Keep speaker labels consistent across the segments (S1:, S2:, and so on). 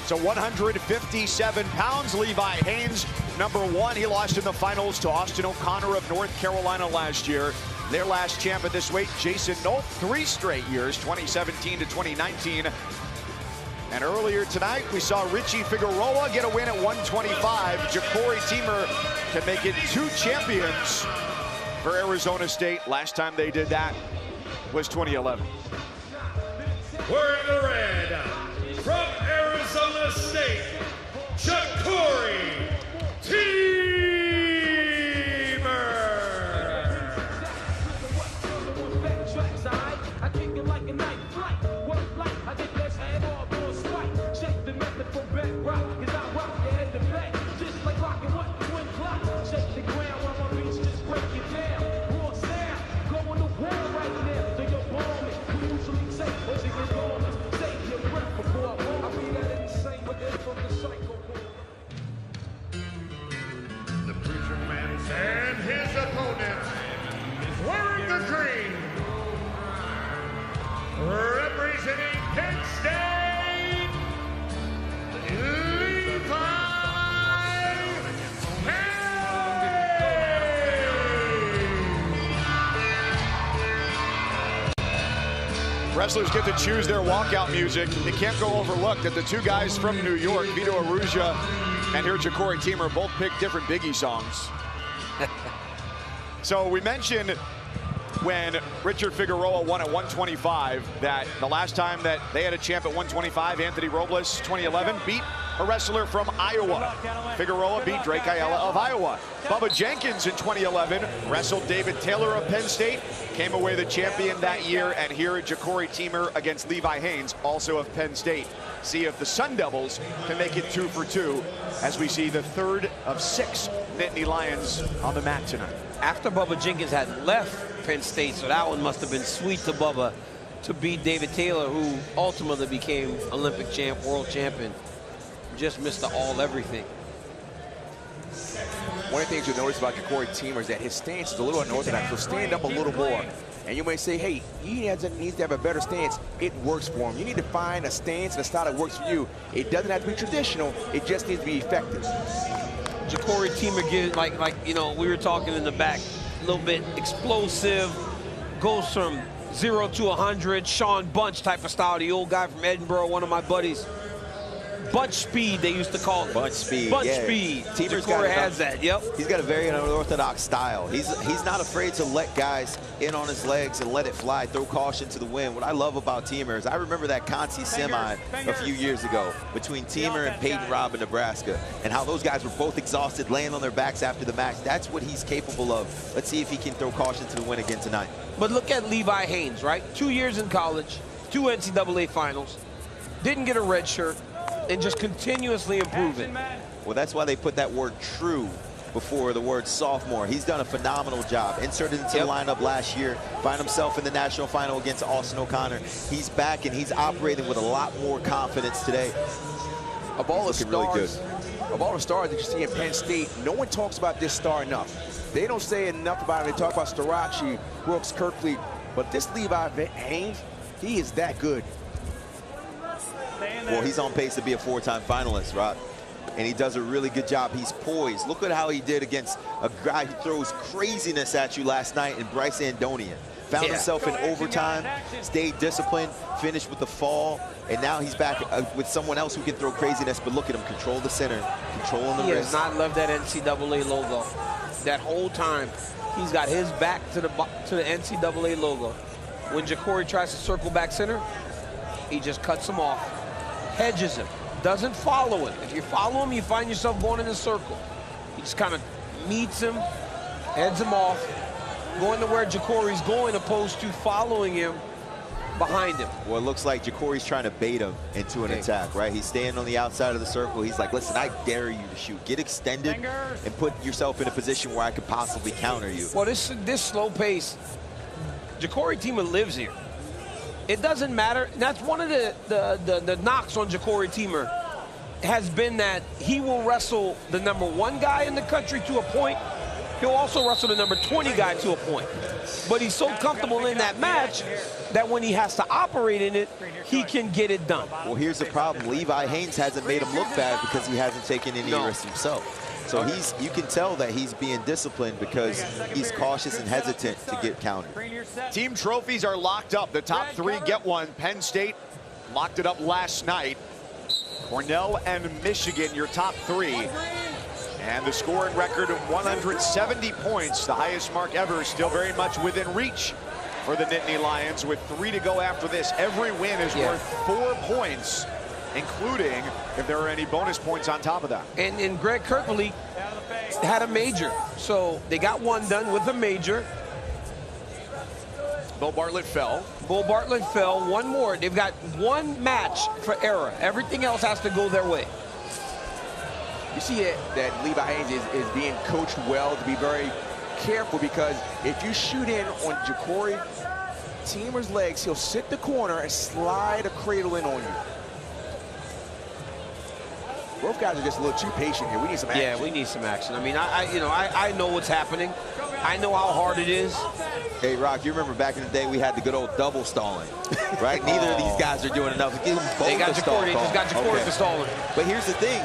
S1: So 157 pounds. Levi Haines, #1. He lost in the finals to Austin O'Connor of North Carolina last year. Their last champ at this weight, Jason Nolt, 3 straight years, 2017 to 2019. And earlier tonight, we saw Richie Figueroa get a win at 125. Ja'Cory Teemer can make it 2 champions for Arizona State. Last time they did that was 2011.
S2: Wearing the red, from Arizona State, Ja'Cory Teemer. And his opponent is wearing the green, representing Penn State, Levi Haines.
S1: Wrestlers get to choose their walkout music. It can't go overlooked that the 2 guys from New York, Vito Arujau and here Ja'Cory Teemer, both picked different Biggie songs. So we mentioned when Richard Figueroa won at 125 that the last time that they had a champ at 125, Anthony Robles, 2011, beat a wrestler from Iowa. Figueroa beat Drake Ayala of Iowa. Bubba Jenkins in 2011 wrestled David Taylor of Penn State, came away the champion that year, and here Ja'Cory Teemer against Levi Haines, also of Penn State. See if the Sun Devils can make it 2 for 2 as we see the 3rd of 6 Nittany Lions on the mat tonight.
S3: After Bubba Jenkins had left Penn State, so that one must have been sweet to Bubba to beat David Taylor, who ultimately became Olympic champ, world champion. Just missed the all everything.
S4: One of the things you'll notice about Ja'Cory Teemer is that his stance is a little unorthodox, so stand up a little more. And you may say, hey, he needs to have a better stance. It works for him. You need to find a stance and a style that works for you. It doesn't have to be traditional. It just needs to be effective.
S3: Ja'Cory Teemer gives, like you know, we were talking in the back, a little bit explosive, goes from 0 to 100, Sean Bunch type of style, the old guy from Edinburgh, one of my buddies. Bunch speed, they used to call it.
S4: Bunch speed,
S3: Bunch
S4: yeah.
S3: speed.
S4: Teemer
S3: has that, yep.
S4: He's got a very unorthodox style. He's not afraid to let guys in on his legs and let it fly, throw caution to the wind. What I love about Teemer is I remember that Conti semi a few years ago between Teemer and Peyton Robb in Nebraska, and how those guys were both exhausted, laying on their backs after the match. That's what he's capable of. Let's see if he can throw caution to the wind again tonight.
S3: But look at Levi Haines, right? 2 years in college, 2 NCAA finals, didn't get a red shirt, and just continuously improving.
S4: Well, that's why they put that word true before the word sophomore. He's done a phenomenal job. Inserted into the lineup last year, find himself in the national final against Austin O'Connor. He's back, and he's operating with a lot more confidence today.
S5: Of all the stars, of all the stars that you see in Penn State, no one talks about this star enough. They don't say enough about him. They talk about Starachi, Brooks, Kirkley, but this Levi Haines, he is that good.
S4: Well, he's on pace to be a 4-time finalist, Rob. And he does a really good job. He's poised. Look at how he did against a guy who throws craziness at you last night in Bryce Andonian. Found himself in overtime, stayed disciplined, finished with the fall, and now he's back with someone else who can throw craziness. But look at him, control the center, controlling the wrist.
S3: He has not loved that NCAA logo. That whole time, he's got his back to the NCAA logo. When Ja'Cory tries to circle back center, he just cuts him off, hedges him, doesn't follow him. If you follow him, you find yourself going in a circle. He just kind of meets him, heads him off, going to where Ja'Cory's going, opposed to following him behind him.
S4: Well, it looks like Ja'Cory's trying to bait him into an attack, right? He's standing on the outside of the circle. He's like, listen, I dare you to shoot. Get extended and put yourself in a position where I could possibly counter you.
S3: Well, this slow pace, Ja'Cory Teemer lives here. It doesn't matter. That's one of the knocks on Ja'Cory Teemer has been that he will wrestle the #1 guy in the country to a point. He'll also wrestle the #20 guy to a point. but he's so comfortable in that match that when he has to operate in it, he can get it done.
S4: Well, here's the problem. Levi Haines hasn't made him look bad because he hasn't taken any risks himself. So you can tell that he's being disciplined because he's cautious and hesitant to get countered.
S1: Team trophies are locked up. The top 3 get one. Penn State locked it up last night. Cornell and Michigan, your top 3. And the scoring record of 170 points, the highest mark ever, still very much within reach for the Nittany Lions with 3 to go after this. Every win is worth 4 points, including if there are any bonus points on top of that.
S3: And Greg Kirkley had a major, so they got one done with a major.
S1: Bo Bartlett fell.
S3: Bo Bartlett fell. One more. They've got one match for error. Everything else has to go their way.
S5: You see that Levi Haines is being coached well to be very careful, because if you shoot in on Ja'Cory Teemer's legs, he'll sit the corner and slide a cradle in on you. Both guys are just a little too patient here. We need some action.
S3: Yeah, we need some action. I mean, I know what's happening. I know how hard it is.
S4: Hey, Rock, you remember back in the day we had the good old double stalling, right? Neither of these guys are doing enough. Give them both
S3: They got
S4: the stall
S3: Ja'Cory. They just got Ja'Cory for stalling.
S4: But here's the thing.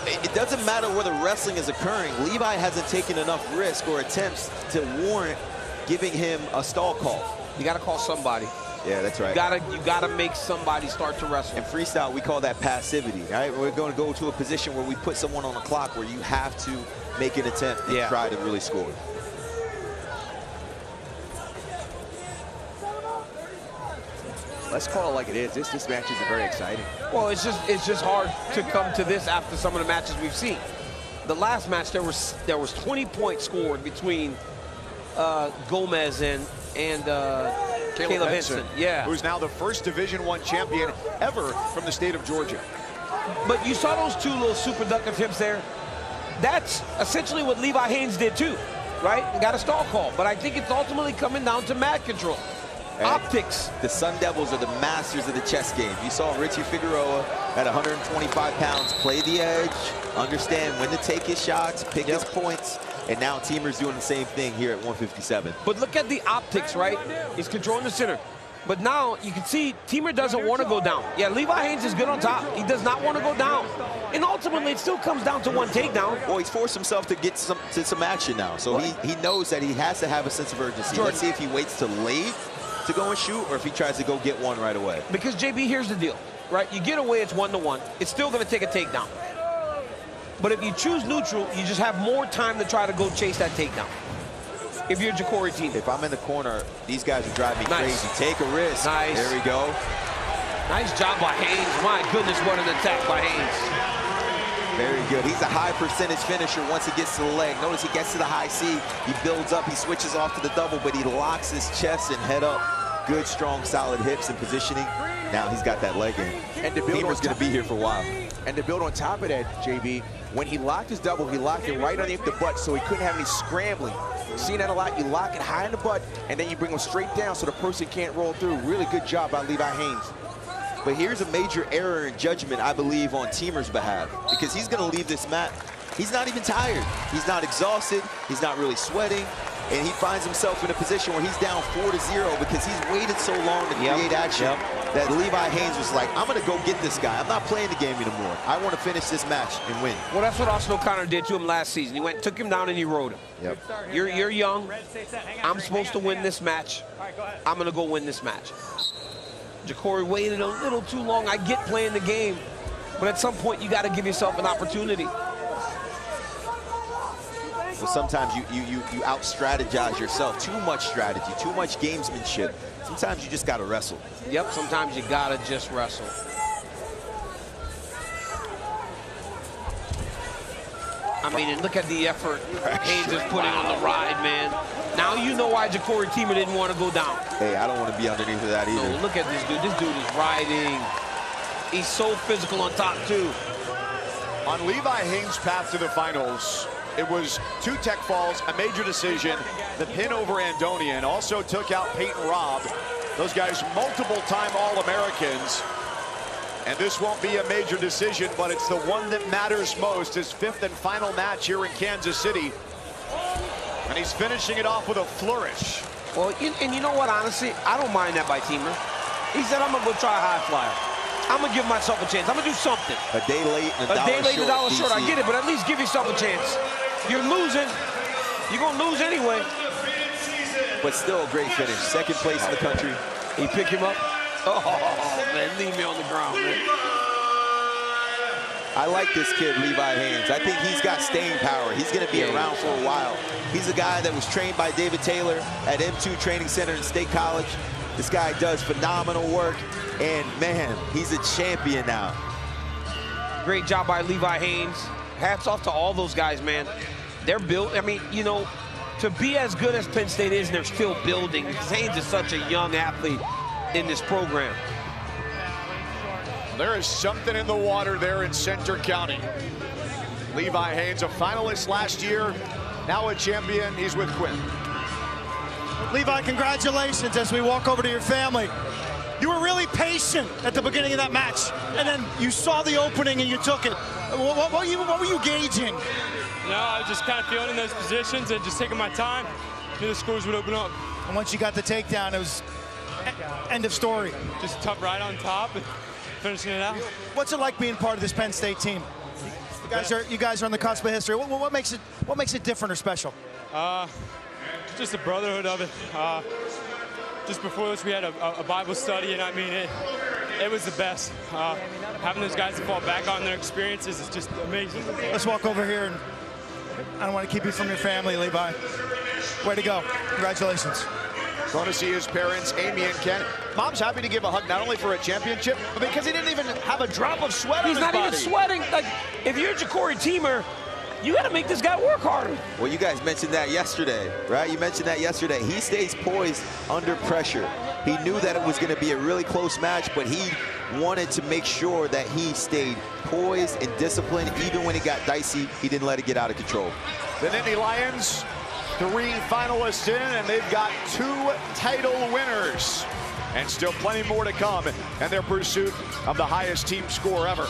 S4: It doesn't matter whether wrestling is occurring. Levi hasn't taken enough risk or attempts to warrant giving him a stall call.
S3: You got to call somebody.
S4: Yeah, that's right.
S3: You gotta make somebody start to wrestle.
S4: In freestyle, we call that passivity, right? We're going to go to a position where we put someone on the clock where you have to make an attempt and try to really score.
S5: Let's call it like it is. This match isn't very exciting.
S3: Well, it's just hard to come to this after some of the matches we've seen. The last match, there was 20 points scored between Gomez and Caleb Henson. Yeah.
S1: Who's now the first Division I champion ever from the state of Georgia.
S3: But you saw those 2 little super duck attempts there. That's essentially what Levi Haines did too, right? Got a stall call. But I think it's ultimately coming down to mat control. And optics.
S4: The Sun Devils are the masters of the chess game. You saw Richie Figueroa at 125 pounds play the edge, understand when to take his shots, pick his points, and now Teemer's doing the same thing here at 157.
S3: But look at the optics, right? He's controlling the center. But now you can see Teemer doesn't want to go down. Yeah, Levi Haines is good on top. He does not want to go down. And ultimately, it still comes down to one takedown.
S4: Well, he's forced himself to get some action now. So he knows that he has to have a sense of urgency. Let's see if he waits to late to go and shoot, or if he tries to go get one right away.
S3: Because, JB, here's the deal, right? You get away, it's 1-1. It's still going to take a takedown. But if you choose neutral, you just have more time to try to go chase that takedown. If you're Ja'Cory Teemer.
S4: If I'm in the corner, these guys are driving me crazy. Take a risk.
S3: Nice.
S4: There we go.
S3: Nice job by Haines. My goodness, what an attack by Haines.
S4: Very good. He's a high percentage finisher once he gets to the leg. Notice he gets to the high C. He builds up. He switches off to the double, but he locks his chest and head up. Good, strong, solid hips and positioning. Now he's got that leg in. And Teemer's going to be here for a while.
S5: And to build on top of that, JB, when he locked his double, he locked it right underneath the butt, so he couldn't have any scrambling. Seen that a lot. You lock it high in the butt, and then you bring him straight down so the person can't roll through. Really good job by Levi Haines.
S4: But here's a major error in judgment, I believe, on Teemer's behalf, because he's going to leave this mat. He's not even tired. He's not exhausted. He's not really sweating. And he finds himself in a position where he's down 4-0 because he's waited so long to create action that Levi Haines was like, I'm going to go get this guy. I'm not playing the game anymore. I want to finish this match and win.
S3: Well, that's what Austin O'Connor did to him last season. He went, took him down, and he rode him.
S4: Yep.
S3: You're young. I'm supposed to win this match. I'm going to go win this match. Ja'Cory waited a little too long. I get playing the game, but at some point you got to give yourself an opportunity.
S4: Well, sometimes you out-strategize yourself. Too much strategy, too much gamesmanship. Sometimes you just got to wrestle.
S3: Yep, sometimes you got to just wrestle. I mean, and look at the effort Haines is putting on the ride, man. Now you know why Ja'Cory Teemer didn't want to go down.
S4: Hey, I don't want to be underneath of that either.
S3: No, look at this dude. This dude is riding. He's so physical on top, too.
S1: On Levi Haines' path to the finals, it was 2 tech falls, a major decision, the pin over Andonia, and also took out Peyton Robb. Those guys multiple-time All-Americans. And this won't be a major decision, but it's the one that matters most, his 5th and final match here in Kansas City. And he's finishing it off with a flourish.
S3: Well, and you know what, honestly, I don't mind that by Teemer. He said, I'm going to go try a high flyer. I'm going to give myself a chance. I'm going to do something.
S4: A day late and
S3: a dollar short. I get it, but at least give yourself a chance. You're losing. You're going to lose anyway.
S4: But still a great finish. Second place in the country.
S3: He pick him up. Oh, man, leave me on the ground, man.
S4: I like this kid, Levi Haines. I think he's got staying power. He's going to be around for a while. He's a guy that was trained by David Taylor at M2 Training Center in State College. This guy does phenomenal work, and man, he's a champion now.
S3: Great job by Levi Haines. Hats off to all those guys, man. They're built, I mean, you know, to be as good as Penn State is, they're still building, because Haines is such a young athlete in this program.
S1: There is something in the water there in Centre County. Levi Haines, a finalist last year, now a champion. He's with Quinn.
S6: Levi, congratulations as we walk over to your family. You were really patient at the beginning of that match, and then you saw the opening and you took it. What were you gauging?
S7: No, I was just kind of feeling in those positions and just taking my time. Knew the scores would open up.
S6: And once you got the takedown, it was end of story.
S7: Just a tough ride on top and finishing it out.
S6: What's it like being part of this Penn State team? You guys are on the cusp of history. What makes it different or special?
S7: Just the brotherhood of it. Just before this, we had a Bible study, and I mean, it was the best. Having those guys to fall back on their experiences is just amazing.
S6: Let's walk over here, and I don't want to keep you from your family, Levi. Way to go. Congratulations.
S1: Going to see his parents, Amy and Ken. Mom's happy to give a hug, not only for a championship, but because he didn't even have a drop of sweat on his body.
S3: He's not even sweating. Like, if you're Ja'Cory Teemer, you got to make this guy work harder.
S4: Well, you guys mentioned that yesterday, right? You mentioned that yesterday. He stays poised under pressure. He knew that it was going to be a really close match, but he wanted to make sure that he stayed poised and disciplined. Even when it got dicey, he didn't let it get out of control.
S1: The Nittany Lions, 3 finalists in, and they've got 2 title winners. And still plenty more to come in their pursuit of the highest team score ever.